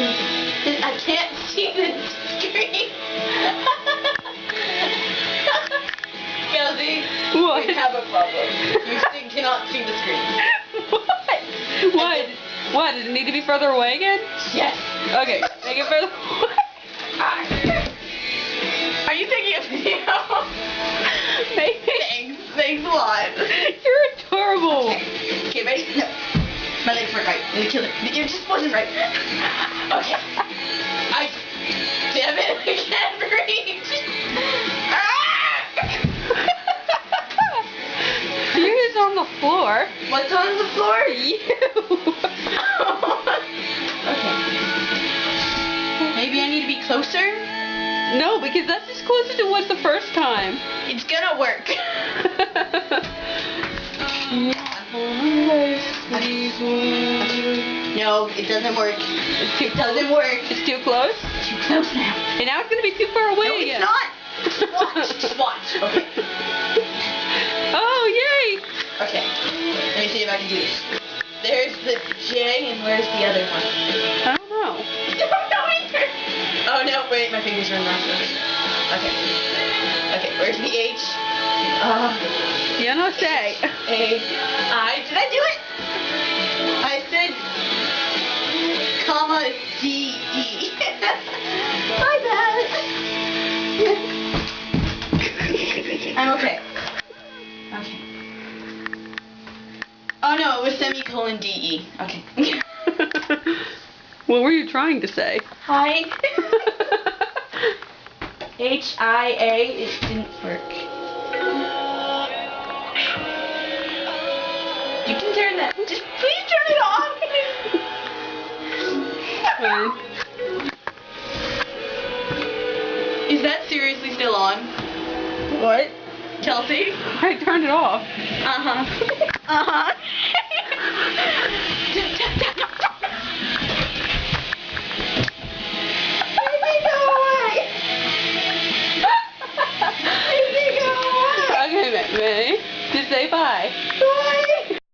I can't see the screen. Kelsey, What? we have a problem. You still cannot see the screen. What? What? What? Does it need to be further away again? Yes. Okay, make it further away. Are you taking a video? Maybe. Thanks a lot. You're adorable. Okay, ready? No. My legs weren't right. I'm gonna kill it. It just wasn't right. Okay. Damn it, I can't reach. Yours on the floor. What's on the floor? You. Okay. Maybe I need to be closer? No, because that's just closer to what's the first time. It's gonna work. No, it doesn't work. It's too It doesn't work. It's too close? It's too close now. And now it's going to be too far away No, it's again. not. Watch. Okay. Oh, yay! Okay. Let me see if I can do this. There's the J, and where's the other one? I don't know. I don't know either. Oh no, wait, my fingers are in wrong place. Okay. Okay, where's the H? You don't say. A-I. Did I do it? I said, comma, D-E. My bad. I'm okay. Okay. Oh no, it was semicolon D-E. Okay. What were you trying to say? Hi. H-I-A. It didn't work. You can turn that. Just please turn it off. Fine. Is that seriously still on? What? Chelsea? I turned it off. Uh-huh. Uh-huh. Baby, go away. Baby, go away. Okay, May. Just say bye.